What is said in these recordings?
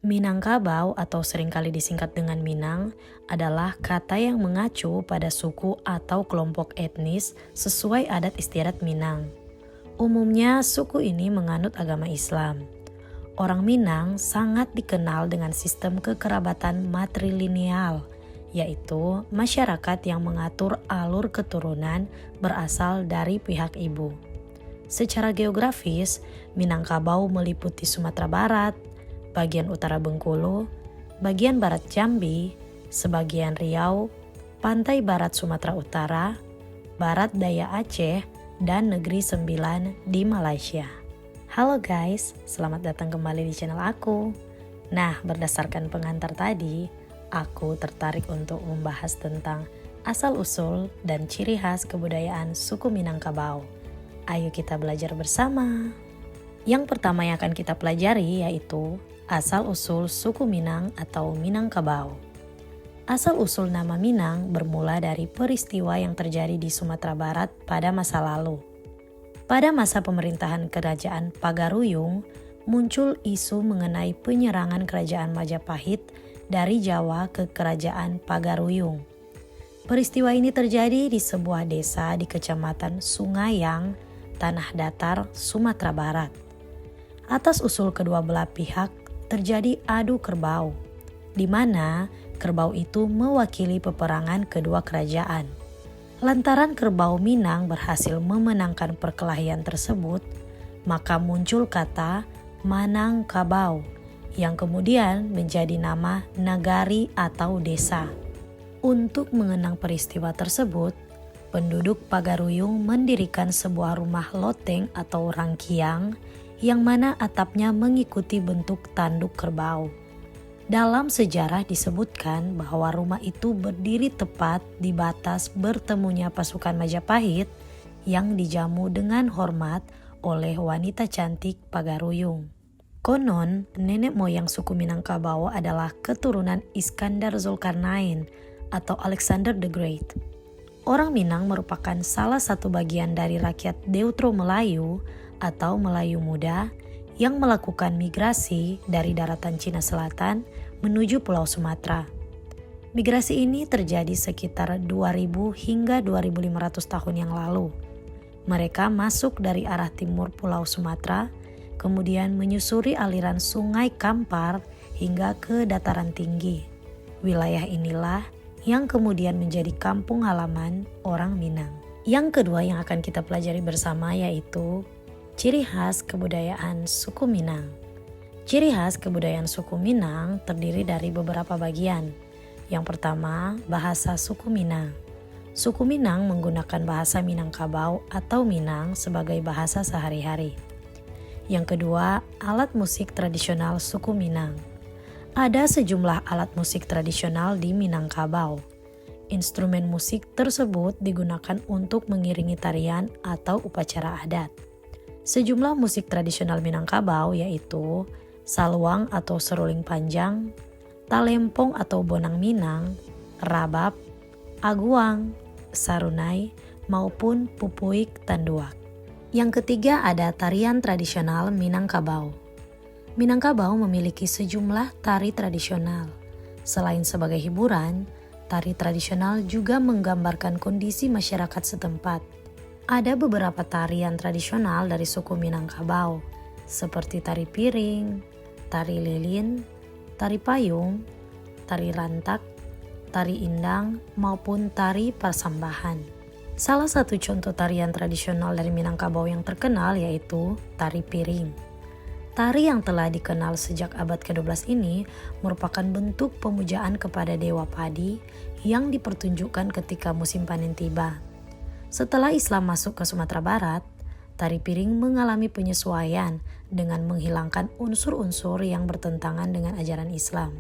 Minangkabau atau seringkali disingkat dengan Minang adalah kata yang mengacu pada suku atau kelompok etnis sesuai adat istiadat Minang. Umumnya suku ini menganut agama Islam. Orang Minang sangat dikenal dengan sistem kekerabatan matrilineal, yaitu masyarakat yang mengatur alur keturunan berasal dari pihak ibu. Secara geografis, Minangkabau meliputi Sumatera Barat, bagian utara Bengkulu, bagian barat Jambi, sebagian Riau, pantai barat Sumatera Utara, barat daya Aceh, dan Negeri Sembilan di Malaysia. Halo guys, selamat datang kembali di channel aku. Nah, berdasarkan pengantar tadi, aku tertarik untuk membahas tentang asal-usul dan ciri khas kebudayaan suku Minangkabau. Ayo kita belajar bersama. Yang pertama yang akan kita pelajari yaitu asal-usul suku Minang atau Minangkabau. Asal-usul nama Minang bermula dari peristiwa yang terjadi di Sumatera Barat pada masa lalu. Pada masa pemerintahan Kerajaan Pagaruyung, muncul isu mengenai penyerangan Kerajaan Majapahit dari Jawa ke Kerajaan Pagaruyung. Peristiwa ini terjadi di sebuah desa di Kecamatan Sungayang, Tanah Datar, Sumatera Barat. Atas usul kedua belah pihak terjadi adu kerbau, di mana kerbau itu mewakili peperangan kedua kerajaan. Lantaran kerbau Minang berhasil memenangkan perkelahian tersebut, maka muncul kata Manangkabau yang kemudian menjadi nama nagari atau desa. Untuk mengenang peristiwa tersebut, penduduk Pagaruyung mendirikan sebuah rumah loteng atau rangkiang yang mana atapnya mengikuti bentuk tanduk kerbau. Dalam sejarah disebutkan bahwa rumah itu berdiri tepat di batas bertemunya pasukan Majapahit yang dijamu dengan hormat oleh wanita cantik Pagaruyung. Konon, nenek moyang suku Minangkabau adalah keturunan Iskandar Zulkarnain atau Alexander the Great. Orang Minang merupakan salah satu bagian dari rakyat Deutro Melayu atau Melayu Muda yang melakukan migrasi dari daratan Cina Selatan menuju Pulau Sumatera. Migrasi ini terjadi sekitar 2000 hingga 2500 tahun yang lalu. Mereka masuk dari arah timur Pulau Sumatera, kemudian menyusuri aliran Sungai Kampar hingga ke dataran tinggi. Wilayah inilah yang kemudian menjadi kampung halaman orang Minang. Yang kedua yang akan kita pelajari bersama yaitu ciri khas kebudayaan suku Minang. Ciri khas kebudayaan suku Minang terdiri dari beberapa bagian. Yang pertama, bahasa suku Minang. Suku Minang menggunakan bahasa Minangkabau atau Minang sebagai bahasa sehari-hari. Yang kedua, alat musik tradisional suku Minang. Ada sejumlah alat musik tradisional di Minangkabau. Instrumen musik tersebut digunakan untuk mengiringi tarian atau upacara adat. Sejumlah musik tradisional Minangkabau yaitu saluang atau seruling panjang, talempong atau bonang Minang, rabab, aguang, sarunai, maupun pupuik tanduak. Yang ketiga ada tarian tradisional Minangkabau. Minangkabau memiliki sejumlah tari tradisional. Selain sebagai hiburan, tari tradisional juga menggambarkan kondisi masyarakat setempat. Ada beberapa tarian tradisional dari suku Minangkabau, seperti tari piring, tari lilin, tari payung, tari rantak, tari indang, maupun tari persambahan. Salah satu contoh tarian tradisional dari Minangkabau yang terkenal yaitu tari piring. Tari yang telah dikenal sejak abad ke-12 ini merupakan bentuk pemujaan kepada Dewa Padi yang dipertunjukkan ketika musim panen tiba. Setelah Islam masuk ke Sumatera Barat, tari piring mengalami penyesuaian dengan menghilangkan unsur-unsur yang bertentangan dengan ajaran Islam.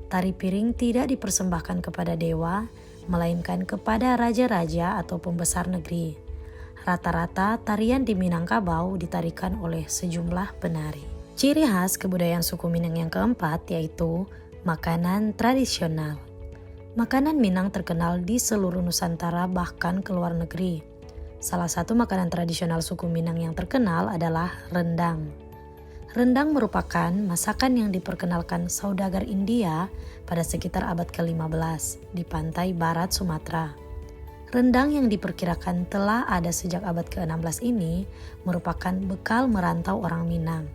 Tari piring tidak dipersembahkan kepada dewa, melainkan kepada raja-raja atau pembesar negeri. Rata-rata tarian di Minangkabau ditarikan oleh sejumlah penari. Ciri khas kebudayaan suku Minang yang keempat yaitu makanan tradisional. Makanan Minang terkenal di seluruh Nusantara bahkan ke luar negeri. Salah satu makanan tradisional suku Minang yang terkenal adalah rendang. Rendang merupakan masakan yang diperkenalkan saudagar India pada sekitar abad ke-15 di pantai barat Sumatera. Rendang yang diperkirakan telah ada sejak abad ke-16 ini merupakan bekal merantau orang Minang.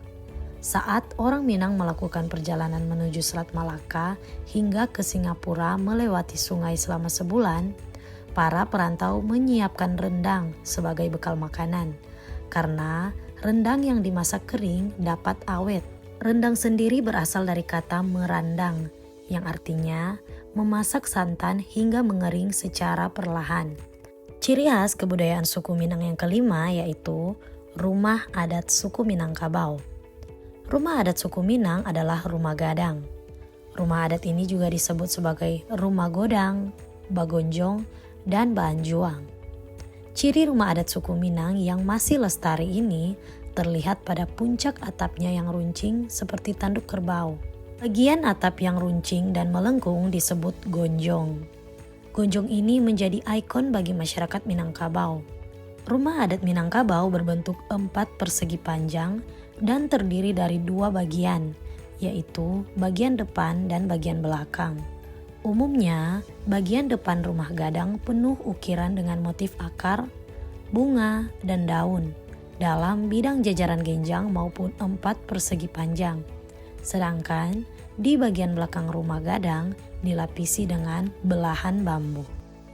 Saat orang Minang melakukan perjalanan menuju Selat Malaka hingga ke Singapura melewati sungai selama sebulan, para perantau menyiapkan rendang sebagai bekal makanan. Karena rendang yang dimasak kering dapat awet. Rendang sendiri berasal dari kata merandang, yang artinya memasak santan hingga mengering secara perlahan. Ciri khas kebudayaan suku Minang yang kelima yaitu rumah adat suku Minangkabau. Rumah adat suku Minang adalah rumah gadang. Rumah adat ini juga disebut sebagai rumah godang, bagonjong, dan banjuang. Ciri rumah adat suku Minang yang masih lestari ini terlihat pada puncak atapnya yang runcing seperti tanduk kerbau. Bagian atap yang runcing dan melengkung disebut gonjong. Gonjong ini menjadi ikon bagi masyarakat Minangkabau. Rumah adat Minangkabau berbentuk 4 persegi panjang dan terdiri dari 2 bagian, yaitu bagian depan dan bagian belakang. Umumnya, bagian depan rumah gadang penuh ukiran dengan motif akar, bunga, dan daun dalam bidang jajaran genjang maupun 4 persegi panjang. Sedangkan di bagian belakang rumah gadang dilapisi dengan belahan bambu.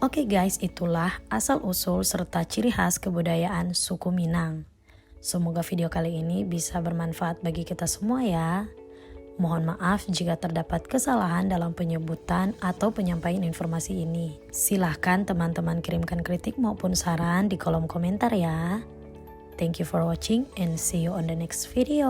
Oke guys, itulah asal-usul serta ciri khas kebudayaan suku Minang. Semoga video kali ini bisa bermanfaat bagi kita semua ya. Mohon maaf jika terdapat kesalahan dalam penyebutan atau penyampaian informasi ini. Silahkan teman-teman kirimkan kritik maupun saran di kolom komentar ya. Thank you for watching and see you on the next video.